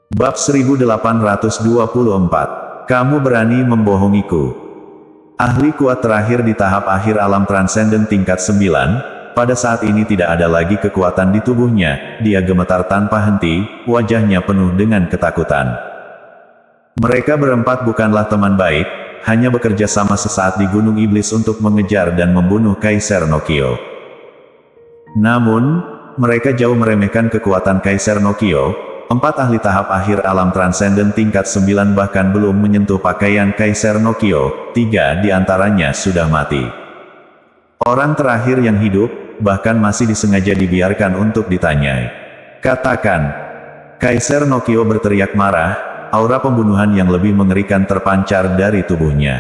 Bab 1824. Kamu berani membohongiku. Ahli kuat terakhir di tahap akhir alam transenden tingkat 9, pada saat ini tidak ada lagi kekuatan di tubuhnya, dia gemetar tanpa henti, wajahnya penuh dengan ketakutan. Mereka berempat bukanlah teman baik, hanya bekerja sama sesaat di Gunung Iblis untuk mengejar dan membunuh Kaisar Nokio. Namun, mereka jauh meremehkan kekuatan Kaisar Nokio. 4 ahli tahap akhir alam transenden tingkat 9 bahkan belum menyentuh pakaian Kaisar Nokio, 3 di antaranya sudah mati. Orang terakhir yang hidup, bahkan masih disengaja dibiarkan untuk ditanyai. Katakan. Kaisar Nokio berteriak marah, aura pembunuhan yang lebih mengerikan terpancar dari tubuhnya.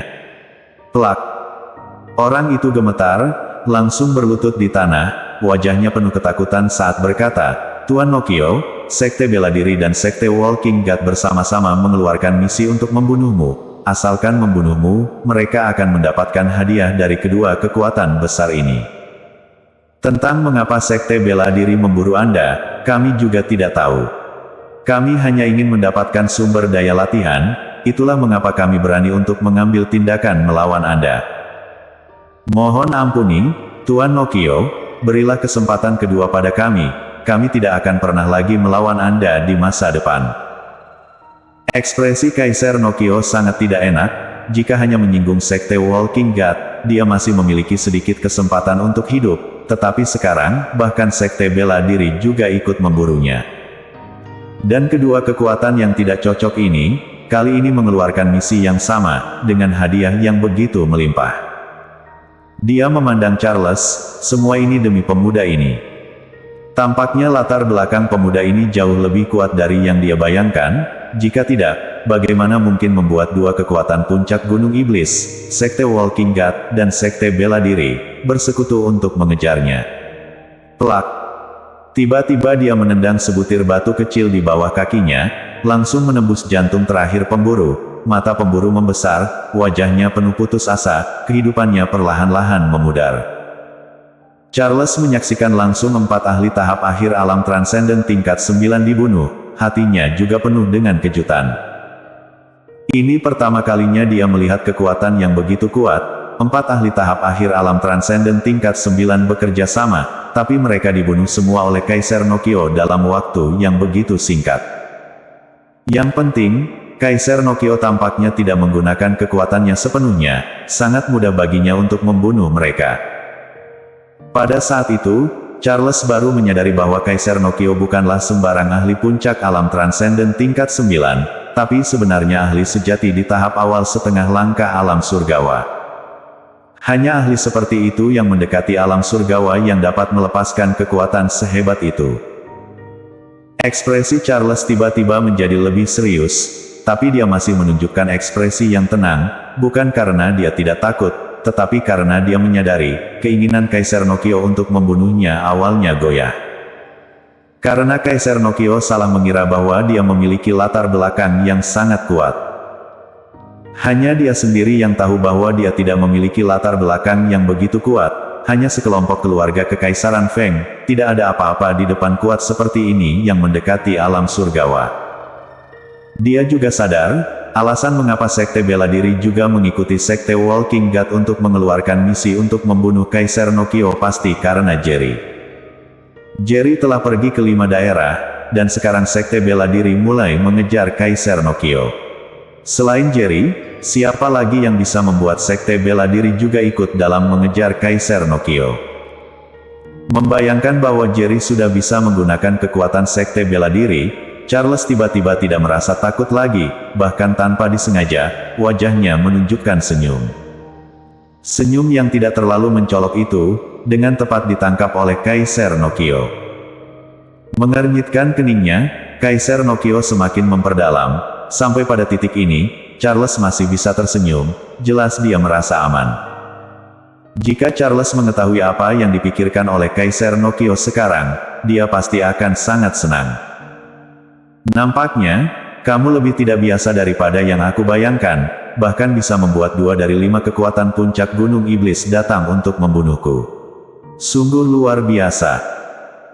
Plak. Orang itu gemetar, langsung berlutut di tanah, wajahnya penuh ketakutan saat berkata, Tuan Nokio, Sekte Bela Diri dan Sekte Walking God bersama-sama mengeluarkan misi untuk membunuhmu. Asalkan membunuhmu, mereka akan mendapatkan hadiah dari kedua kekuatan besar ini. Tentang mengapa Sekte Bela Diri memburu Anda, kami juga tidak tahu. Kami hanya ingin mendapatkan sumber daya latihan, itulah mengapa kami berani untuk mengambil tindakan melawan Anda. Mohon ampuni, Tuan Nokio, berilah kesempatan kedua pada kami. Kami tidak akan pernah lagi melawan Anda di masa depan. Ekspresi Kaisar Nokio sangat tidak enak, jika hanya menyinggung Sekte Walking God, dia masih memiliki sedikit kesempatan untuk hidup, tetapi sekarang, bahkan Sekte Bela Diri juga ikut memburunya. Dan kedua kekuatan yang tidak cocok ini, kali ini mengeluarkan misi yang sama, dengan hadiah yang begitu melimpah. Dia memandang Charles, semua ini demi pemuda ini. Tampaknya latar belakang pemuda ini jauh lebih kuat dari yang dia bayangkan, jika tidak, bagaimana mungkin membuat dua kekuatan puncak Gunung Iblis, Sekte Walking God, dan Sekte Bela Diri, bersekutu untuk mengejarnya. Plak. Tiba-tiba dia menendang sebutir batu kecil di bawah kakinya, langsung menembus jantung terakhir pemburu, mata pemburu membesar, wajahnya penuh putus asa, kehidupannya perlahan-lahan memudar. Charles menyaksikan langsung 4 ahli tahap akhir alam transenden tingkat 9 dibunuh, hatinya juga penuh dengan kejutan. Ini pertama kalinya dia melihat kekuatan yang begitu kuat, 4 ahli tahap akhir alam transenden tingkat 9 bekerja sama, tapi mereka dibunuh semua oleh Kaisar Nokio dalam waktu yang begitu singkat. Yang penting, Kaisar Nokio tampaknya tidak menggunakan kekuatannya sepenuhnya, sangat mudah baginya untuk membunuh mereka. Pada saat itu, Charles baru menyadari bahwa Kaisar Nokio bukanlah sembarang ahli puncak alam transenden tingkat 9, tapi sebenarnya ahli sejati di tahap awal setengah langkah alam surgawa. Hanya ahli seperti itu yang mendekati alam surgawa yang dapat melepaskan kekuatan sehebat itu. Ekspresi Charles tiba-tiba menjadi lebih serius, tapi dia masih menunjukkan ekspresi yang tenang, bukan karena dia tidak takut, tetapi karena dia menyadari, keinginan Kaisar Nokio untuk membunuhnya awalnya goyah. Karena Kaisar Nokio salah mengira bahwa dia memiliki latar belakang yang sangat kuat. Hanya dia sendiri yang tahu bahwa dia tidak memiliki latar belakang yang begitu kuat, hanya sekelompok keluarga kekaisaran Feng, tidak ada apa-apa di depan kuat seperti ini yang mendekati alam surgawa. Dia juga sadar, alasan mengapa Sekte Bela Diri juga mengikuti Sekte Walking God untuk mengeluarkan misi untuk membunuh Kaisar Nokio pasti karena Jerry. Jerry telah pergi ke 5 daerah, dan sekarang Sekte Bela Diri mulai mengejar Kaisar Nokio. Selain Jerry, siapa lagi yang bisa membuat Sekte Bela Diri juga ikut dalam mengejar Kaisar Nokio? Membayangkan bahwa Jerry sudah bisa menggunakan kekuatan Sekte Bela Diri, Charles tiba-tiba tidak merasa takut lagi, bahkan tanpa disengaja, wajahnya menunjukkan senyum. Senyum yang tidak terlalu mencolok itu, dengan tepat ditangkap oleh Kaisar Nokio. Mengernyitkan keningnya, Kaisar Nokio semakin memperdalam, sampai pada titik ini, Charles masih bisa tersenyum, jelas dia merasa aman. Jika Charles mengetahui apa yang dipikirkan oleh Kaisar Nokio sekarang, dia pasti akan sangat senang. Nampaknya, kamu lebih tidak biasa daripada yang aku bayangkan, bahkan bisa membuat 2 dari 5 kekuatan puncak Gunung Iblis datang untuk membunuhku. Sungguh luar biasa.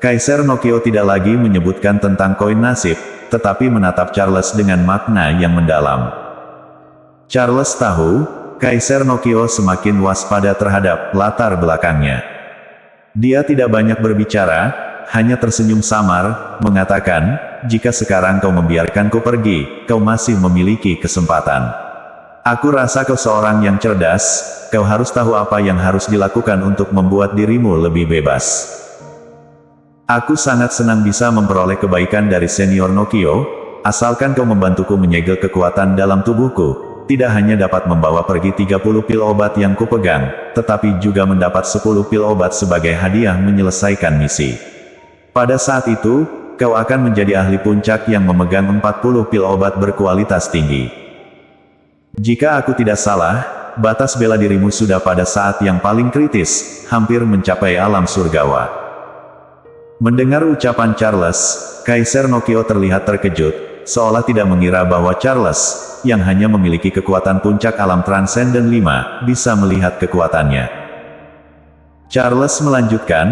Kaisar Nokio tidak lagi menyebutkan tentang koin nasib, tetapi menatap Charles dengan makna yang mendalam. Charles tahu, Kaisar Nokio semakin waspada terhadap latar belakangnya. Dia tidak banyak berbicara, hanya tersenyum samar, mengatakan, "Jika sekarang kau membiarkanku pergi, kau masih memiliki kesempatan. Aku rasa kau seorang yang cerdas, kau harus tahu apa yang harus dilakukan untuk membuat dirimu lebih bebas. Aku sangat senang bisa memperoleh kebaikan dari Senior Nokio, asalkan kau membantuku menyegel kekuatan dalam tubuhku, tidak hanya dapat membawa pergi 30 pil obat yang kupegang, tetapi juga mendapat 10 pil obat sebagai hadiah menyelesaikan misi. Pada saat itu, kau akan menjadi ahli puncak yang memegang 40 pil obat berkualitas tinggi. Jika aku tidak salah, batas bela dirimu sudah pada saat yang paling kritis, hampir mencapai alam surgawa." Mendengar ucapan Charles, Kaisar Nokio terlihat terkejut, seolah tidak mengira bahwa Charles, yang hanya memiliki kekuatan puncak alam Transcendent 5, bisa melihat kekuatannya. Charles melanjutkan,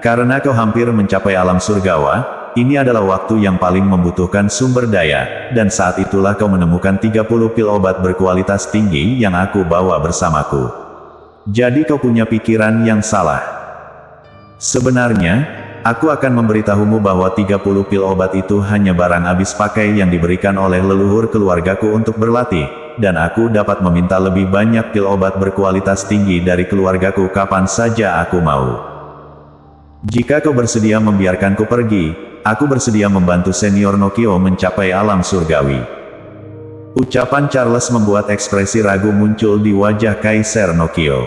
"Karena kau hampir mencapai alam surgawa, ini adalah waktu yang paling membutuhkan sumber daya, dan saat itulah kau menemukan 30 pil obat berkualitas tinggi yang aku bawa bersamaku. Jadi kau punya pikiran yang salah. Sebenarnya, aku akan memberitahumu bahwa 30 pil obat itu hanya barang habis pakai yang diberikan oleh leluhur keluargaku untuk berlatih, dan aku dapat meminta lebih banyak pil obat berkualitas tinggi dari keluargaku kapan saja aku mau. Jika kau bersedia membiarkanku pergi, aku bersedia membantu Senior Nokio mencapai alam surgawi." Ucapan Charles membuat ekspresi ragu muncul di wajah Kaisar Nokio.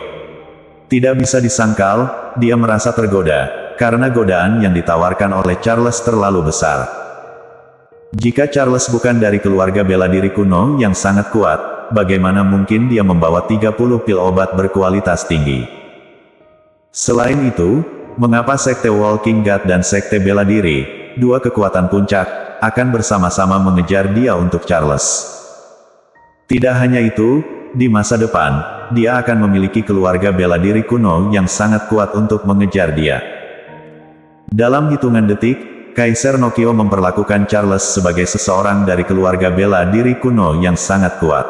Tidak bisa disangkal, dia merasa tergoda, karena godaan yang ditawarkan oleh Charles terlalu besar. Jika Charles bukan dari keluarga bela diri kuno yang sangat kuat, bagaimana mungkin dia membawa 30 pil obat berkualitas tinggi? Selain itu, mengapa Sekte Walking God dan Sekte Bela Diri, dua kekuatan puncak, akan bersama-sama mengejar dia untuk Charles? Tidak hanya itu, di masa depan, dia akan memiliki keluarga bela diri kuno yang sangat kuat untuk mengejar dia. Dalam hitungan detik, Kaisar Nokio memperlakukan Charles sebagai seseorang dari keluarga bela diri kuno yang sangat kuat.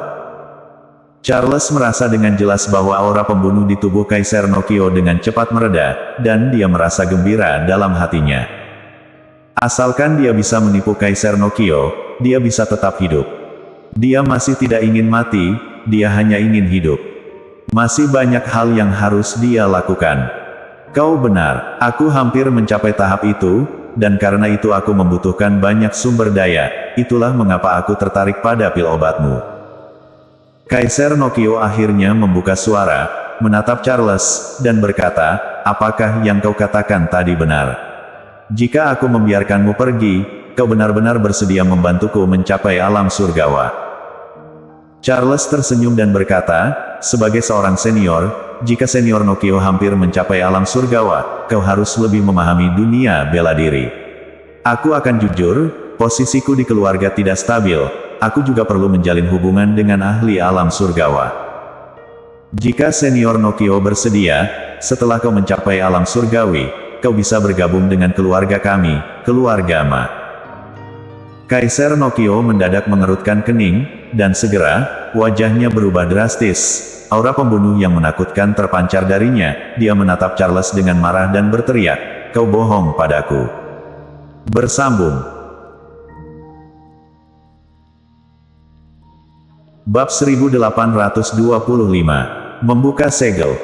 Charles merasa dengan jelas bahwa aura pembunuh di tubuh Kaisar Nokio dengan cepat mereda, dan dia merasa gembira dalam hatinya. Asalkan dia bisa menipu Kaisar Nokio, dia bisa tetap hidup. Dia masih tidak ingin mati, dia hanya ingin hidup. Masih banyak hal yang harus dia lakukan. Kau benar, aku hampir mencapai tahap itu, dan karena itu aku membutuhkan banyak sumber daya, itulah mengapa aku tertarik pada pil obatmu. Kaisar Nokio akhirnya membuka suara, menatap Charles, dan berkata, "Apakah yang kau katakan tadi benar? Jika aku membiarkanmu pergi, kau benar-benar bersedia membantuku mencapai alam surgawa?" Charles tersenyum dan berkata, "Sebagai seorang senior, jika Senior Nokio hampir mencapai alam surgawa, kau harus lebih memahami dunia bela diri. Aku akan jujur, posisiku di keluarga tidak stabil, aku juga perlu menjalin hubungan dengan ahli alam surgawa. Jika Senior Nokio bersedia, setelah kau mencapai alam surgawi, kau bisa bergabung dengan keluarga kami, keluarga Ma." Kaisar Nokio mendadak mengerutkan kening, dan segera, wajahnya berubah drastis. Aura pembunuh yang menakutkan terpancar darinya, dia menatap Charles dengan marah dan berteriak, "Kau bohong padaku." Bersambung. Bab 1825. Membuka segel.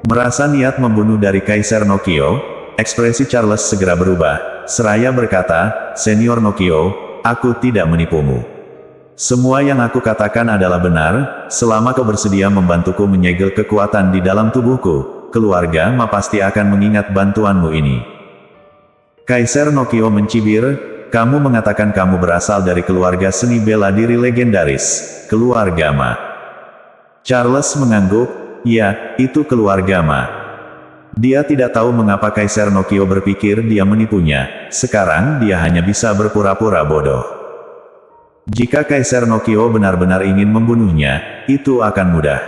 Merasa niat membunuh dari Kaisar Nokio, ekspresi Charles segera berubah, seraya berkata, "Senior Nokio, aku tidak menipumu. Semua yang aku katakan adalah benar, selama kau bersedia membantuku menyegel kekuatan di dalam tubuhku, keluarga Ma pasti akan mengingat bantuanmu ini." Kaisar Nokio mencibir, "Kamu mengatakan kamu berasal dari keluarga seni bela diri legendaris, keluarga Ma?" Charles mengangguk, "Ya, itu keluarga Ma." Dia tidak tahu mengapa Kaisar Nokio berpikir dia menipunya, sekarang dia hanya bisa berpura-pura bodoh. Jika Kaisar Nokio benar-benar ingin membunuhnya, itu akan mudah.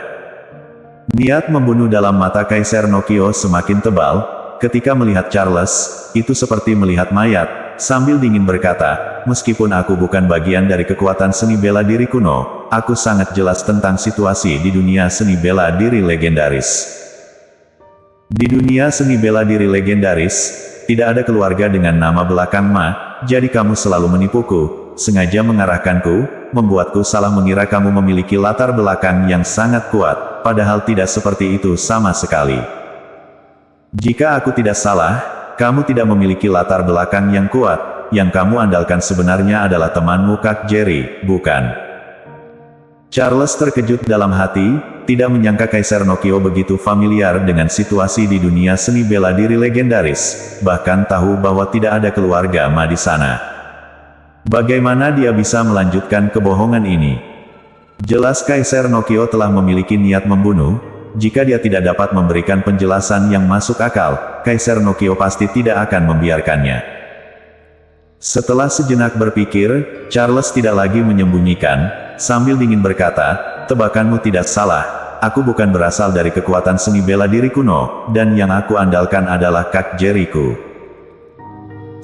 Niat membunuh dalam mata Kaisar Nokio semakin tebal, ketika melihat Charles, itu seperti melihat mayat, sambil dingin berkata, meskipun aku bukan bagian dari kekuatan seni bela diri kuno, aku sangat jelas tentang situasi di dunia seni bela diri legendaris. Di dunia seni bela diri legendaris, tidak ada keluarga dengan nama belakang Ma, jadi kamu selalu menipuku, sengaja mengarahkanku, membuatku salah mengira kamu memiliki latar belakang yang sangat kuat, padahal tidak seperti itu sama sekali. Jika aku tidak salah, kamu tidak memiliki latar belakang yang kuat, yang kamu andalkan sebenarnya adalah temanmu Kak Jerry, bukan? Charles terkejut dalam hati, tidak menyangka Kaisar Nokio begitu familiar dengan situasi di dunia seni bela diri legendaris, bahkan tahu bahwa tidak ada keluarga Ma di sana. Bagaimana dia bisa melanjutkan kebohongan ini? Jelas Kaisar Nokio telah memiliki niat membunuh. Jika dia tidak dapat memberikan penjelasan yang masuk akal, Kaisar Nokio pasti tidak akan membiarkannya. Setelah sejenak berpikir, Charles tidak lagi menyembunyikan, sambil dingin berkata, tebakanmu tidak salah, aku bukan berasal dari kekuatan seni bela diri kuno, dan yang aku andalkan adalah Kak Jerry-ku.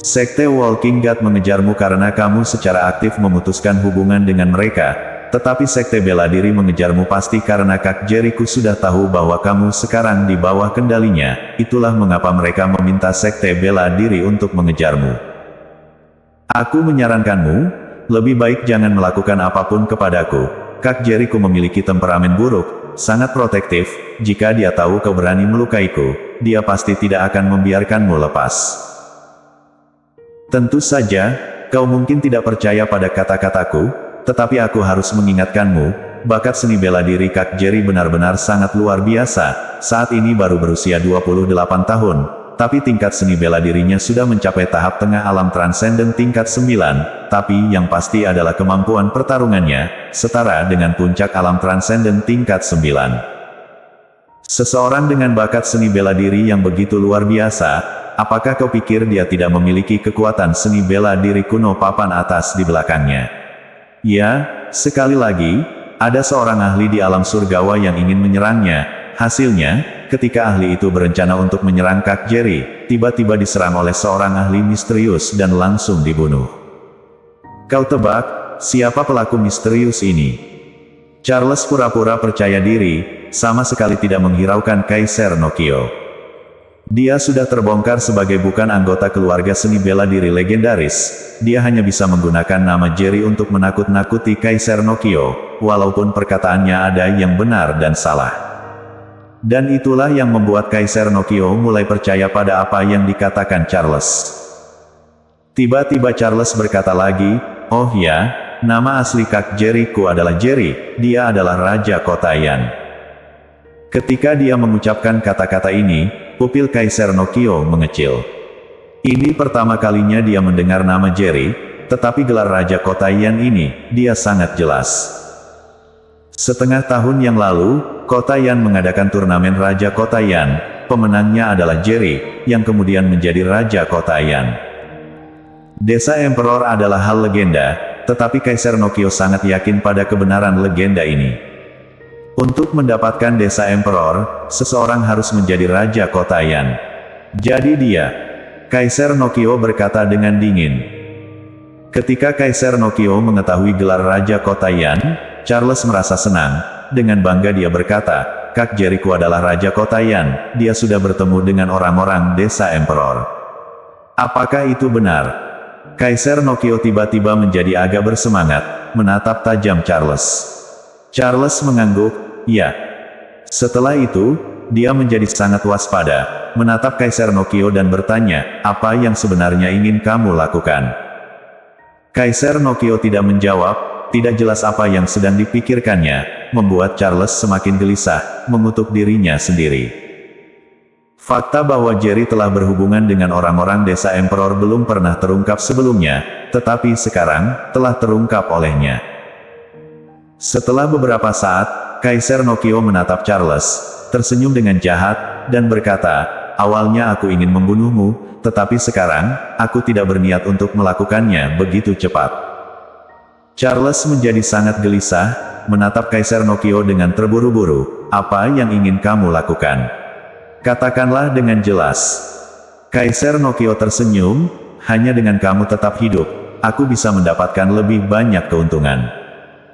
Sekte Walking God mengejarmu karena kamu secara aktif memutuskan hubungan dengan mereka. Tetapi sekte bela diri mengejarmu pasti karena Kak Jerry-ku sudah tahu bahwa kamu sekarang di bawah kendalinya, itulah mengapa mereka meminta sekte bela diri untuk mengejarmu. Aku menyarankanmu, lebih baik jangan melakukan apapun kepadaku. Kak Jerry-ku memiliki temperamen buruk, sangat protektif, jika dia tahu kau berani melukaiku, dia pasti tidak akan membiarkanmu lepas. Tentu saja, kau mungkin tidak percaya pada kata-kataku, tetapi aku harus mengingatkanmu, bakat seni bela diri Kak Jerry benar-benar sangat luar biasa, saat ini baru berusia 28 tahun, tapi tingkat seni bela dirinya sudah mencapai tahap tengah alam transenden tingkat 9, tapi yang pasti adalah kemampuan pertarungannya, setara dengan puncak alam transenden tingkat 9. Seseorang dengan bakat seni bela diri yang begitu luar biasa, apakah kau pikir dia tidak memiliki kekuatan seni bela diri kuno papan atas di belakangnya? Ya, sekali lagi, ada seorang ahli di alam surgawa yang ingin menyerangnya. Hasilnya, ketika ahli itu berencana untuk menyerang Kak Jerry, tiba-tiba diserang oleh seorang ahli misterius dan langsung dibunuh. Kau tebak, siapa pelaku misterius ini? Charles pura-pura percaya diri, sama sekali tidak menghiraukan Kaisar Nokio. Dia sudah terbongkar sebagai bukan anggota keluarga seni bela diri legendaris. Dia hanya bisa menggunakan nama Jerry untuk menakut-nakuti Kaisar Nokio, walaupun perkataannya ada yang benar dan salah. Dan itulah yang membuat Kaisar Nokio mulai percaya pada apa yang dikatakan Charles. Tiba-tiba Charles berkata lagi, oh ya, nama asli Kak Jerry-ku adalah Jerry, dia adalah Raja Kota Yan. Ketika dia mengucapkan kata-kata ini, pupil Kaisar Nokio mengecil. Ini pertama kalinya dia mendengar nama Jerry, tetapi gelar Raja Kota Yan ini, dia sangat jelas. Setengah tahun yang lalu, Kota Yan mengadakan turnamen Raja Kota Yan, pemenangnya adalah Jerry, yang kemudian menjadi Raja Kota Yan. Desa Emperor adalah hal legenda, tetapi Kaisar Nokio sangat yakin pada kebenaran legenda ini. Untuk mendapatkan desa Emperor, seseorang harus menjadi Raja Kota Yan. Jadi dia. Kaisar Nokio berkata dengan dingin. Ketika Kaisar Nokio mengetahui gelar Raja Kota Yan, Charles merasa senang. Dengan bangga dia berkata, Kak Jerry-ku adalah Raja Kota Yan, dia sudah bertemu dengan orang-orang desa Emperor. Apakah itu benar? Kaisar Nokio tiba-tiba menjadi agak bersemangat, menatap tajam Charles. Charles mengangguk, ya. Setelah itu, dia menjadi sangat waspada, menatap Kaisar Nokio dan bertanya, apa yang sebenarnya ingin kamu lakukan? Kaisar Nokio tidak menjawab, tidak jelas apa yang sedang dipikirkannya, membuat Charles semakin gelisah, mengutuk dirinya sendiri. Fakta bahwa Jerry telah berhubungan dengan orang-orang desa Emperor belum pernah terungkap sebelumnya, tetapi sekarang, telah terungkap olehnya. Setelah beberapa saat, Kaisar Nokio menatap Charles, tersenyum dengan jahat, dan berkata, awalnya aku ingin membunuhmu, tetapi sekarang, aku tidak berniat untuk melakukannya begitu cepat. Charles menjadi sangat gelisah, menatap Kaisar Nokio dengan terburu-buru, apa yang ingin kamu lakukan? Katakanlah dengan jelas. Kaisar Nokio tersenyum, hanya dengan kamu tetap hidup, aku bisa mendapatkan lebih banyak keuntungan.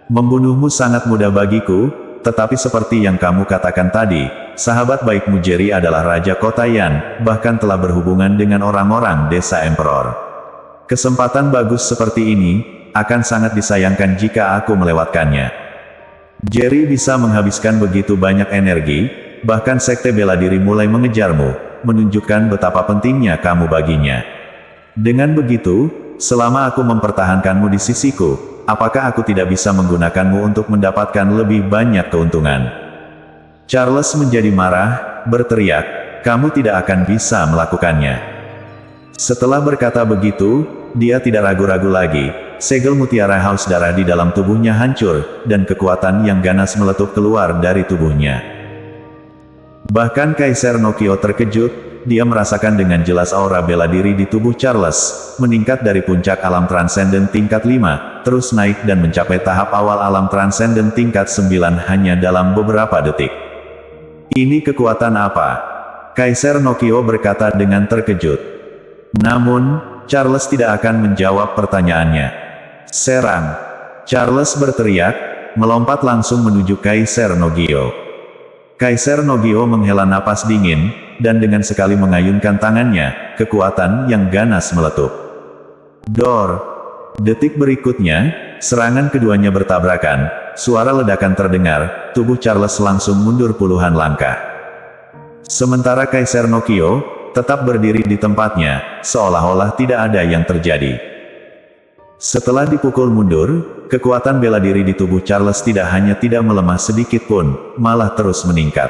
Membunuhmu sangat mudah bagiku, tetapi seperti yang kamu katakan tadi, sahabat baikmu Jerry adalah Raja Kota Yan, bahkan telah berhubungan dengan orang-orang desa Emperor. Kesempatan bagus seperti ini, akan sangat disayangkan jika aku melewatkannya. Jerry bisa menghabiskan begitu banyak energi, bahkan sekte bela diri mulai mengejarmu, menunjukkan betapa pentingnya kamu baginya. Dengan begitu, selama aku mempertahankanmu di sisiku, apakah aku tidak bisa menggunakanmu untuk mendapatkan lebih banyak keuntungan? Charles menjadi marah, berteriak, kamu tidak akan bisa melakukannya. Setelah berkata begitu, dia tidak ragu-ragu lagi. Segel mutiara haus darah di dalam tubuhnya hancur, dan kekuatan yang ganas meletup keluar dari tubuhnya. Bahkan Kaisar Nokio terkejut, dia merasakan dengan jelas aura bela diri di tubuh Charles, meningkat dari puncak alam transenden tingkat 5, terus naik dan mencapai tahap awal alam transenden tingkat 9 hanya dalam beberapa detik. Ini kekuatan apa? Kaisar Nokio berkata dengan terkejut. Namun, Charles tidak akan menjawab pertanyaannya. Serang! Charles berteriak, melompat langsung menuju Kaisar Nogio. Kaisar Nogio menghela napas dingin, dan dengan sekali mengayunkan tangannya, kekuatan yang ganas meletup. Dor! Detik berikutnya, serangan keduanya bertabrakan, suara ledakan terdengar, tubuh Charles langsung mundur puluhan langkah. Sementara Kaisar Nokio, tetap berdiri di tempatnya, seolah-olah tidak ada yang terjadi. Setelah dipukul mundur, kekuatan bela diri di tubuh Charles tidak hanya tidak melemah sedikit pun, malah terus meningkat.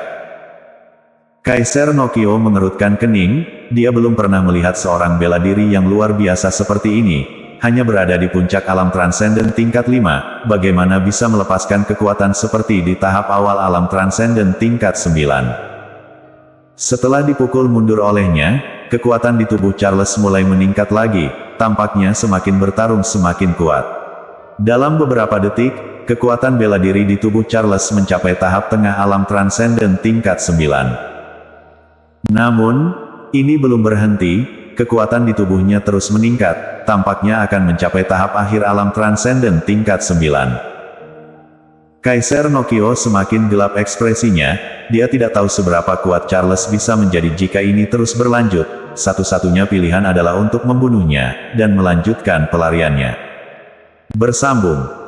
Kaisar Nokio mengerutkan kening, dia belum pernah melihat seorang bela diri yang luar biasa seperti ini, hanya berada di puncak alam transenden tingkat 5, bagaimana bisa melepaskan kekuatan seperti di tahap awal alam transenden tingkat 9. Setelah dipukul mundur olehnya, kekuatan di tubuh Charles mulai meningkat lagi, tampaknya semakin bertarung semakin kuat. Dalam beberapa detik, kekuatan bela diri di tubuh Charles mencapai tahap tengah alam transenden tingkat 9. Namun, ini belum berhenti, kekuatan di tubuhnya terus meningkat, tampaknya akan mencapai tahap akhir alam transenden tingkat 9. Kaisar Nokio semakin gelap ekspresinya, dia tidak tahu seberapa kuat Charles bisa menjadi jika ini terus berlanjut, satu-satunya pilihan adalah untuk membunuhnya, dan melanjutkan pelariannya. Bersambung.